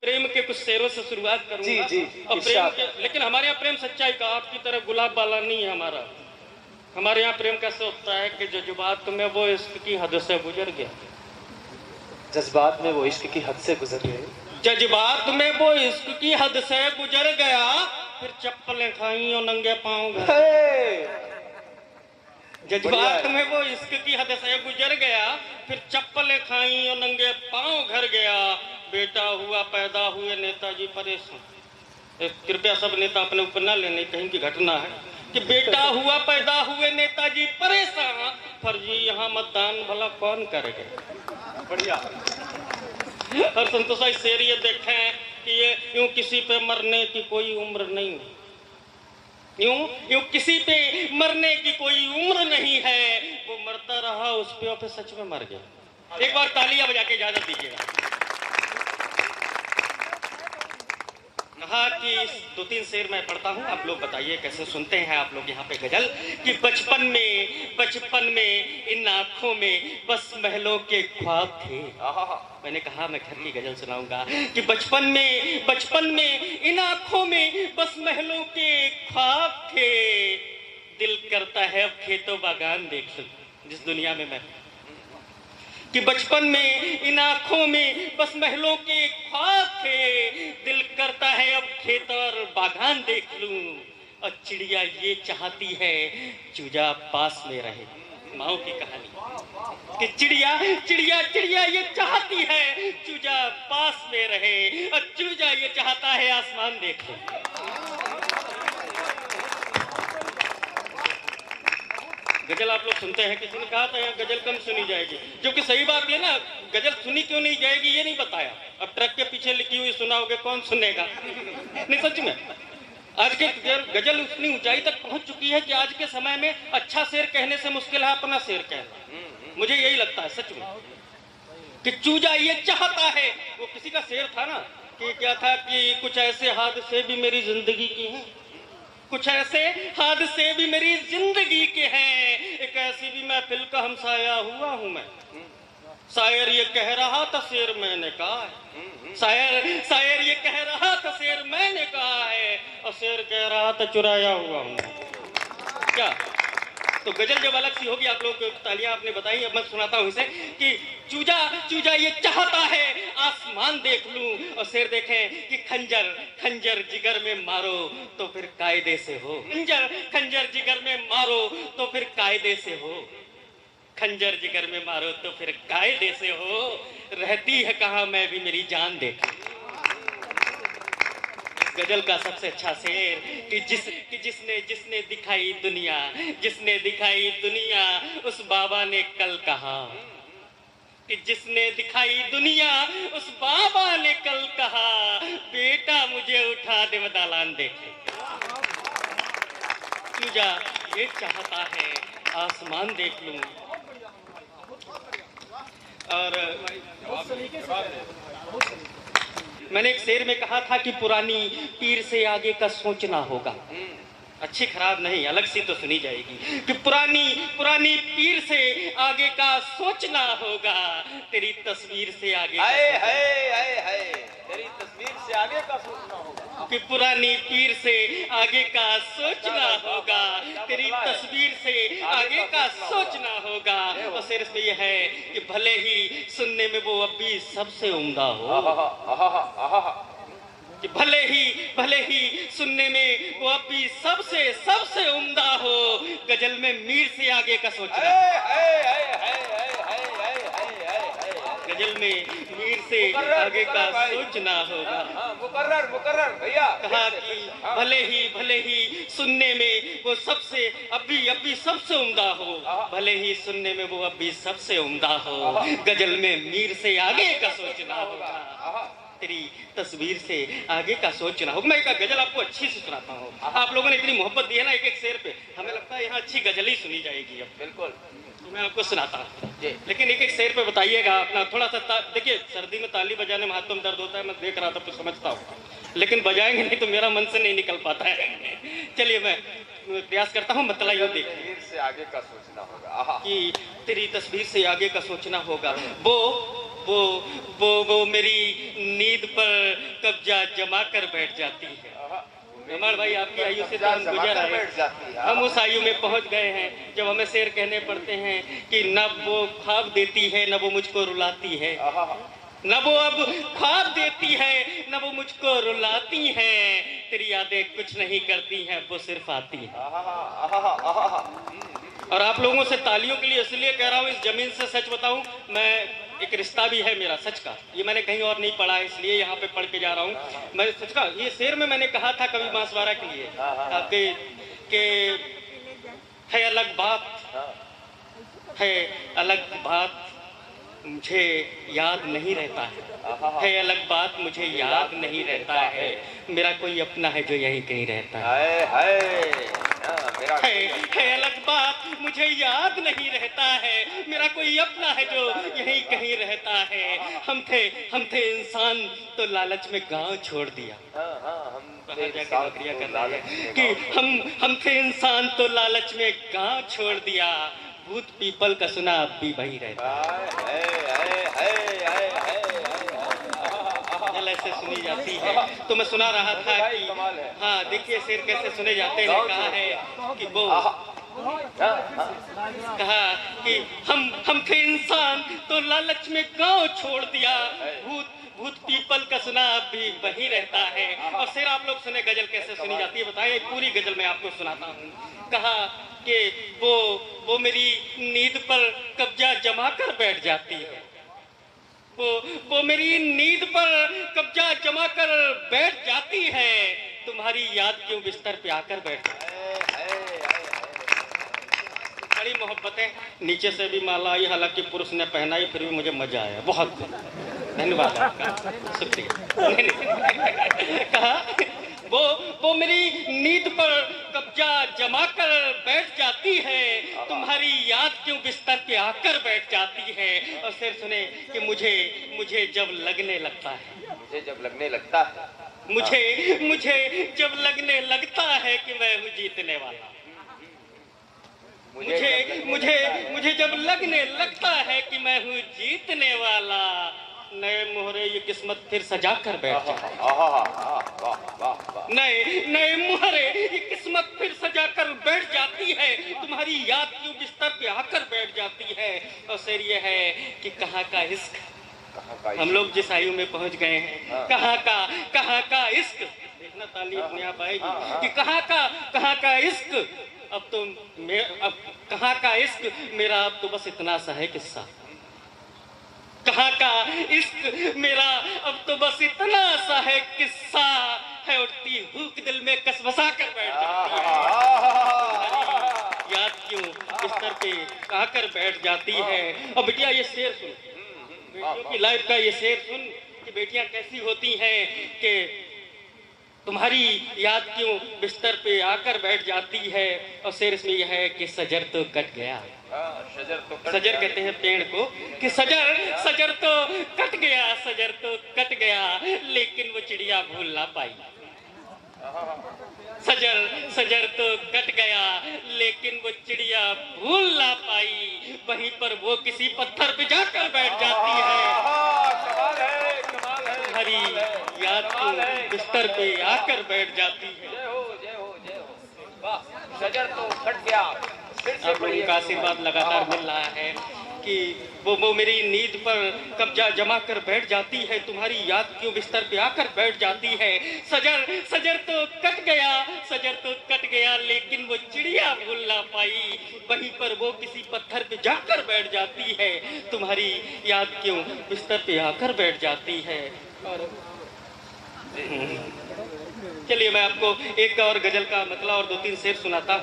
प्रेम के कुछ शेरों से शुरुआत करूंगा। जी, और प्रेम के, लेकिन हमारे यहाँ प्रेम सच्चाई का आपकी तरह गुलाब वाला नहीं है हमारा। हमारे यहाँ प्रेम कैसे होता है कि जज्बात में वो इश्क की हद से गुजर गया। जज्बात में वो इश्क की हद से गुजर गए। जज्बात में वो इश्क की हद से गुजर गया, फिर चप्पलें खाई और नंगे पाँव गए। जज्बात में वो इश्क की हद से गुजर गया, फिर चप्पलें खाई और नंगे पाँव घर गया। बेटा हुआ पैदा हुए नेताजी परेशान। कृपया सब नेता अपने ऊपर ना लेने, कहीं की घटना है कि बेटा हुआ पैदा हुए नेताजी परेशान, फर्जी यहाँ मतदान भला कौन करेगा। बढ़िया। और संतोषा शेर ये देखें कि ये यूं किसी पे मरने की कोई उम्र नहीं, यूं किसी पे मरने की कोई उम्र नहीं है। वो मरता रहा उस पे और फिर सच में मर गया। एक बार तालियां बजा के इजाजत दीजिएगा। कहा कि 2-3 शेर मैं पढ़ता हूँ, आप लोग बताइए कैसे सुनते हैं आप लोग यहाँ पे गजल। कि बचपन में इन आँखों में बस महलों के ख्वाब थे। मैंने कहा मैं घर की गजल सुनाऊंगा कि बचपन में इन आँखों में बस महलों के ख्वाब थे। दिल करता है अब खेतों बागान देख लूं जिस दुनिया में मैं। कि बचपन में इन आँखों में बस महलों के ख्वाब थे, दिल करता है अब खेत और बागान देख लूं। और चिड़िया ये चाहती है चूजा पास में रहे। माओ की कहानी कि चिड़िया ये चाहती है चूजा पास में रहे, और चूजा ये चाहता है आसमान देखे। गजल आप लोग सुनते हैं, किसी ने कहा था यहाँ गजल कम सुनी जाएगी, जो कि सही बात है ना। गजल सुनी क्यों नहीं जाएगी ये नहीं बताया। अब ट्रक के पीछे लिखी हुई सुनाओगे कौन सुनेगा। नहीं सच में आज के गजल उतनी ऊंचाई तक पहुंच चुकी है कि आज के समय में अच्छा शेर कहने से मुश्किल है अपना शेर कहना। मुझे यही लगता है सच में कि चूजा ये चाहता है। वो किसी का शेर था ना कि क्या था कि कुछ ऐसे हादसे भी मेरी जिंदगी की हैं, कुछ ऐसे हादसे भी मेरी जिंदगी के हैं, एक ऐसी भी महफिल का हमसाया हुआ हूं मैं। शायर ये कह रहा था शेर मैंने कहा है, शायर ये कह रहा था शेर मैंने कहा है, और शेर कह रहा था चुराया हुआ हूं क्या। तो गजल जब अलग सी होगी, आप लोग तालियां आपने बताई, अब मैं सुनाता हूं इसे कि चूजा ये चाहता है आसमान देख लूं। और शेर देखें कि खंजर जिगर में मारो तो फिर कायदे से हो। खंजर जिगर में मारो तो फिर कायदे से हो। खंजर जिगर में मारो तो फिर कायदे से हो। रहती है कहाँ मैं भी मेरी जान देख। गजल का सबसे अच्छा शेर कि जिसने दिखाई दुनिया उस बाबा ने कल कहा। कि जिसने दिखाई दुनिया उस बाबा ने कल कहा, बेटा मुझे उठा दे दालान देखे। चूजा ये चाहता है आसमान देख लूं। और मैंने एक शेर में कहा था कि पुरानी पीर से आगे का सोचना होगा। अच्छी खराब नहीं, अलग सी तो सुनी जाएगी कि पुरानी पीर से आगे का सोचना होगा। तेरी तस्वीर से आगे तेरी तस्वीर से आगे का सोचना होगा। कि पुरानी पीर से आगे का सोचना होगा, तेरी तस्वीर से आगे का सोचना होगा। और शेर इसमें यह है कि भले ही सुनने में वो अब भी सबसे उम्दा हो, कि भले ही सुनने में वो अब भी सबसे उम्दा हो। गजल में मीर से आगे का सोचना, गजल में मीर से आगे का सोचना होगा। मुकर्रर भैया। कहा कि भले ही सुनने में वो सबसे अब भी सबसे उम्दा हो, भले ही सुनने में वो अब भी सबसे उम्दा हो। गजल में मीर से आगे का सोचना होगा, तेरी तस्वीर से आगे का सोचना होगा। मैं एक गजल आपको अच्छी से सुनाता हूँ। आप लोगों ने इतनी मोहब्बत दी है ना एक शेर पे, हमें लगता है यहाँ अच्छी गजल ही सुनी जाएगी। अब बिल्कुल तो मैं आपको सुनाता हूँ, लेकिन एक शेर पे बताइएगा अपना थोड़ा सा। देखिए सर्दी में ताली बजाने में हाथों में दर्द होता है, मैं देख रहा था तो समझता हूँ, लेकिन बजाएंगे नहीं तो मेरा मन से नहीं निकल पाता है। चलिए मैं प्रयास करता हूँ। मतलब यूँ देखिए से आगे का सोचना होगा कि तेरी तस्वीर से आगे का सोचना होगा। वो मेरी नींद पर कब्जा जमा कर बैठ जाती है। कमाल भाई, आपकी आयु से तो हम गुजर आए, हम उस आयु में पहुंच गए हैं जब हमें शेर कहने पड़ते हैं कि न वो ख्वाब देती है न वो मुझको रुलाती है, न वो अब ख्वाब देती है न वो मुझको रुलाती है, तेरी यादें कुछ नहीं करती हैं, वो सिर्फ आती है। और आप लोगों से तालियों के लिए इसलिए कह रहा हूँ, इस जमीन से सच बताऊं, मैं एक रिश्ता भी है मेरा सच का, ये मैंने कहीं और नहीं पढ़ा है इसलिए यहाँ पे पढ़ के जा रहा हूँ। मैं सच का, ये शेर में मैंने कहा था कभी बांसवाड़ा के लिए कि है अलग बात, है अलग बात मुझे याद नहीं रहता है अलग बात मुझे याद नहीं रहता है, मेरा कोई अपना है जो यहीं कहीं रहता है अलग बात मुझे याद नहीं रहता है, मेरा कोई अपना है जो यहीं कहीं रहता है। हम थे इंसान तो लालच में गांव छोड़ दिया, बाहर जाके नौकरियां कर रहे हैं कि हम थे इंसान तो लालच में गांव छोड़ दिया, भूत पीपल का सुना अब भी वही रहता है। ऐसे सुनी जाती है, तो मैं सुना रहा था कि हाँ देखिए शेर कैसे सुने जाते हैं। कहा है कि वो कहा कि हम थे इंसान तो लालच में गांव छोड़ दिया, भूत पीपल का सुना अब भी वही रहता है। और शेर आप लोग सुने गजल कैसे सुनी जाती है, बताइए पूरी गजल मैं आपको सुनाता हूँ। कहा कि वो मेरी नींद पर कब्जा जमा कर बैठ जाती है, वो मेरी नींद पर कब्जा जमा कर बैठ जाती है, तुम्हारी याद क्यों बिस्तर पे आकर बैठ जाती है। बड़ी मोहब्बतें नीचे से भी माला आई, हालांकि पुरुष ने पहनाई फिर भी मुझे मजा आया, बहुत धन्यवाद आपका, शुक्रिया। कहा वो मेरी नींद पर कब्जा जमा कर बैठ जाती है, तुम्हारी याद क्यों बिस्तर पे आकर बैठ जाती है। और शेर सुने कि मुझे जब लगने लगता है, मुझे जब लगने लगता है, मुझे जब लगने लगता है कि मैं हूँ जीतने वाला, मुझे जब लगने लगता है कि मैं हूँ जीतने वाला, नए मोहरे ये किस्मत फिर सजा कर बैठ जाती है। नए मोहरे ये किस्मत फिर सजा कर बैठ जाती है, तुम्हारी याद क्यों बिस्तर पे आकर बैठ जाती है। और शेर ये है कि कहाँ का इश्क, हम लोग जिस आयु में पहुंच गए हैं, कहाँ का इश्क, देखना ताली अपने आप आएगी कि कहाँ का इश्क, अब कहाँ का इश्क मेरा, अब तो बस इतना सा है किस्सा, कहाँ का इश्क मेरा अब तो बस इतना सा है किस्सा, है उठती भूख दिल में कसवसा कर बैठ जाती है, याद क्यों बिस्तर पे आकर बैठ जाती है। और बेटिया ये शेर सुन, बेटियों की लाइफ का ये शेर सुन कि बेटियां कैसी होती हैं कि तुम्हारी याद क्यों बिस्तर पे आकर बैठ जाती है। और शेर इसमें यह है कि सजर तो कट गया, सजर कहते हैं पेड़ को, कि सजर तो कट गया लेकिन वो चिड़िया भूल ना पाई, सजर तो कट गया लेकिन वो चिड़िया भूल ना पाई, वहीं पर वो किसी पत्थर पे जाकर बैठ जाती है, हरी याद को बिस्तर पे आकर बैठ जाती है। सजर तो कट गया, आप लोगों का आशीर्वाद लगातार मिल रहा है कि वो मेरी नींद पर कब्जा जमा कर बैठ जाती है, तुम्हारी याद क्यों बिस्तर पे आकर बैठ जाती है। सजर तो कट गया लेकिन वो चिड़िया भूल ना पाई, वहीं पर वो किसी पत्थर पे जाकर बैठ जाती है, तुम्हारी याद क्यों बिस्तर पे आकर बैठ जाती है। और चलिए मैं आपको एक और गजल का मतलब और 2-3 शेर सुनाता हूँ।